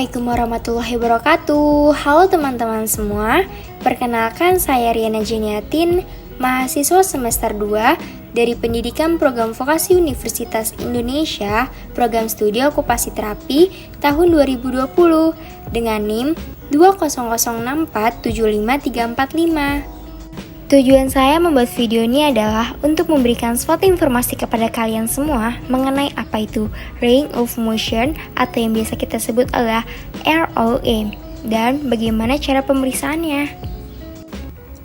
Assalamualaikum warahmatullahi wabarakatuh. Halo teman-teman semua. Perkenalkan saya Riana Jeniatin, mahasiswa semester 2 dari Pendidikan Program Vokasi Universitas Indonesia, Program Studi Okupasi Terapi tahun 2020 dengan NIM 200647535. Tujuan saya membuat video ini adalah untuk memberikan suatu informasi kepada kalian semua mengenai apa itu Range of Motion atau yang biasa kita sebut adalah ROM dan bagaimana cara pemeriksaannya.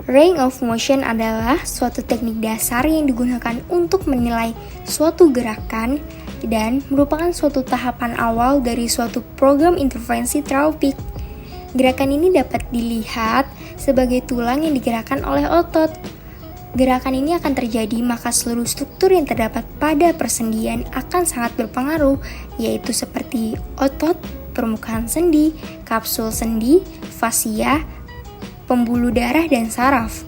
Range of Motion adalah suatu teknik dasar yang digunakan untuk menilai suatu gerakan dan merupakan suatu tahapan awal dari suatu program intervensi terapeutik. Gerakan ini dapat dilihat sebagai tulang yang digerakkan oleh otot. Gerakan ini akan terjadi maka seluruh struktur yang terdapat pada persendian akan sangat berpengaruh, yaitu seperti otot, permukaan sendi, kapsul sendi, fasia, pembuluh darah, dan saraf.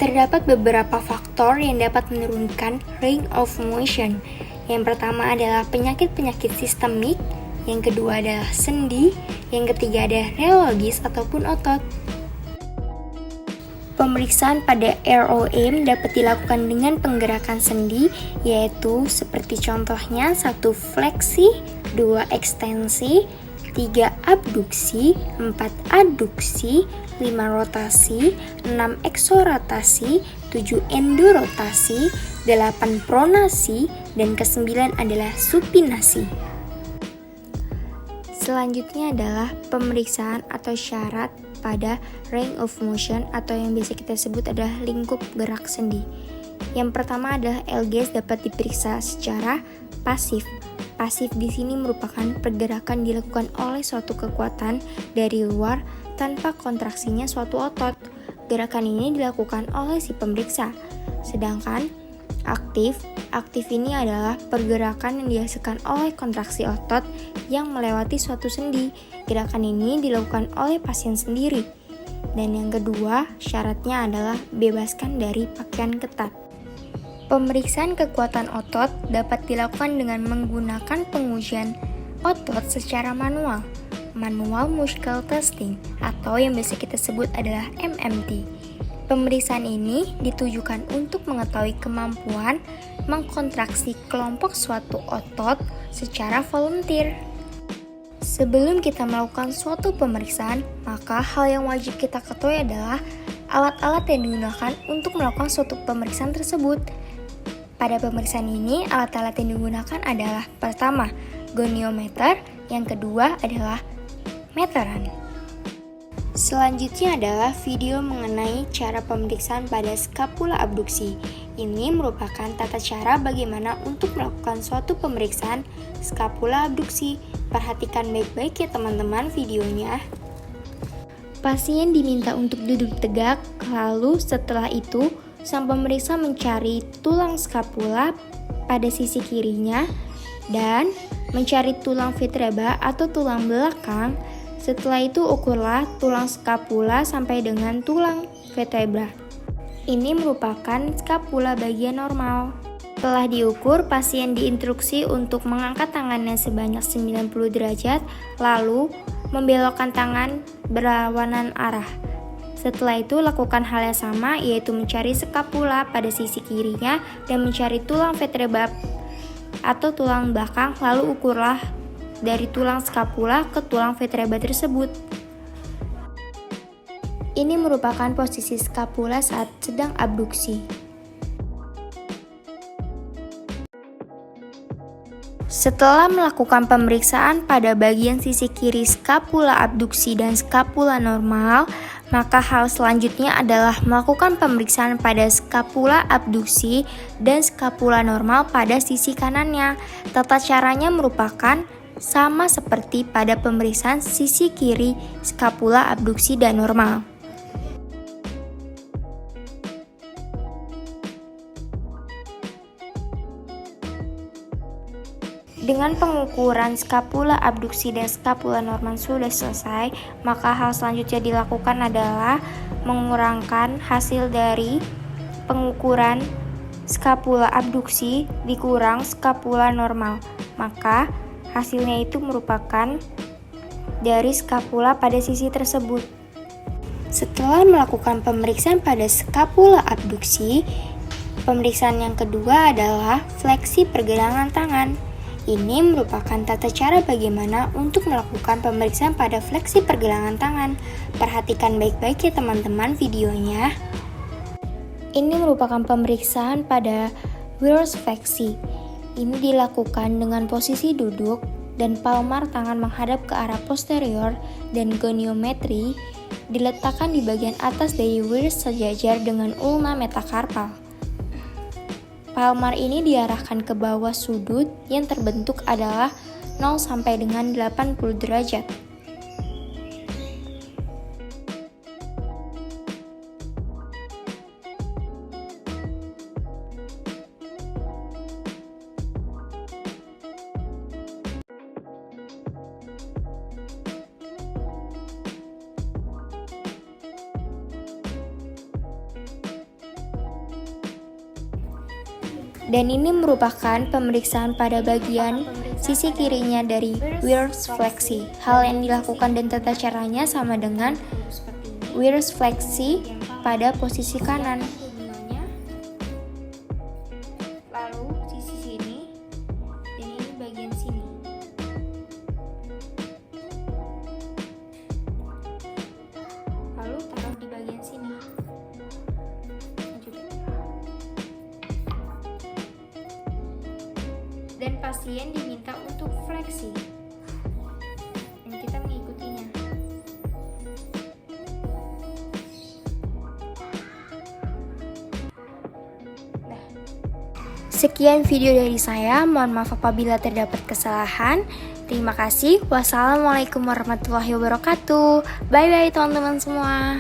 Terdapat beberapa faktor yang dapat menurunkan range of motion. Yang pertama adalah penyakit-penyakit sistemik, yang kedua adalah sendi, yang ketiga adalah neurologis ataupun otot. Pemeriksaan pada ROM dapat dilakukan dengan penggerakan sendi, yaitu seperti contohnya 1 fleksi, 2 ekstensi, 3 abduksi, 4 aduksi, 5 rotasi, 6 eksorotasi, 7 endorotasi, 8 pronasi, dan ke-9 adalah supinasi. Selanjutnya adalah pemeriksaan atau syarat pada range of motion atau yang biasa kita sebut adalah lingkup gerak sendi. Yang pertama adalah LGS dapat diperiksa secara pasif. Pasif di sini merupakan pergerakan dilakukan oleh suatu kekuatan dari luar tanpa kontraksinya suatu otot. Gerakan ini dilakukan oleh si pemeriksa. Sedangkan aktif ini adalah pergerakan yang dihasilkan oleh kontraksi otot yang melewati suatu sendi. Gerakan ini dilakukan oleh pasien sendiri. Dan yang kedua, syaratnya adalah bebaskan dari pakaian ketat. Pemeriksaan kekuatan otot dapat dilakukan dengan menggunakan pengujian otot secara manual, manual muscle testing, atau yang biasa kita sebut adalah MMT. Pemeriksaan ini ditujukan untuk mengetahui kemampuan mengkontraksi kelompok suatu otot secara volunteer. Sebelum kita melakukan suatu pemeriksaan, maka hal yang wajib kita ketahui adalah alat-alat yang digunakan untuk melakukan suatu pemeriksaan tersebut. Pada pemeriksaan ini, alat-alat yang digunakan adalah pertama, goniometer, yang kedua adalah meteran. Selanjutnya adalah video mengenai cara pemeriksaan pada skapula abduksi. Ini merupakan tata cara bagaimana untuk melakukan suatu pemeriksaan skapula abduksi. Perhatikan baik-baik ya teman-teman videonya. Pasien diminta untuk duduk tegak, lalu setelah itu sang pemeriksa mencari tulang skapula pada sisi kirinya dan mencari tulang vertebra atau tulang belakang. Setelah itu ukurlah tulang skapula sampai dengan tulang vertebra. Ini merupakan skapula bagian normal. Setelah diukur, pasien diinstruksi untuk mengangkat tangannya sebanyak 90 derajat, lalu membelokkan tangan berlawanan arah. Setelah itu lakukan hal yang sama, yaitu mencari skapula pada sisi kirinya dan mencari tulang vertebra atau tulang belakang, lalu ukurlah dari tulang skapula ke tulang vertebra tersebut. Ini merupakan posisi skapula saat sedang abduksi. Setelah melakukan pemeriksaan pada bagian sisi kiri skapula abduksi dan skapula normal, maka hal selanjutnya adalah melakukan pemeriksaan pada skapula abduksi dan skapula normal pada sisi kanannya. Tata caranya merupakan sama seperti pada pemeriksaan sisi kiri skapula abduksi dan normal. Dengan pengukuran skapula abduksi dan skapula normal sudah selesai, maka hal selanjutnya dilakukan adalah mengurangkan hasil dari pengukuran skapula abduksi dikurang skapula normal. Maka hasilnya itu merupakan dari skapula pada sisi tersebut. Setelah melakukan pemeriksaan pada skapula abduksi, pemeriksaan yang kedua adalah fleksi pergelangan tangan. Ini merupakan tata cara bagaimana untuk melakukan pemeriksaan pada fleksi pergelangan tangan. Perhatikan baik-baik ya teman-teman videonya. Ini merupakan pemeriksaan pada reverse fleksi. Ini dilakukan dengan posisi duduk dan palmar tangan menghadap ke arah posterior dan goniometri diletakkan di bagian atas dari wirs sejajar dengan ulna metakarpal. Palmar ini diarahkan ke bawah sudut yang terbentuk adalah 0 sampai dengan 80 derajat. Dan ini merupakan pemeriksaan pada bagian sisi kirinya dari reverse fleksi. Hal yang dilakukan dan tata caranya sama dengan reverse fleksi pada posisi kanan. Lalu sisi sini dan ini bagian sini. Lalu taruh di bagian sini. Dan pasien diminta untuk fleksi dan kita mengikutinya. Sekian video dari saya, mohon maaf apabila terdapat kesalahan. Terima kasih. Wassalamualaikum warahmatullahi wabarakatuh. Bye bye teman-teman semua.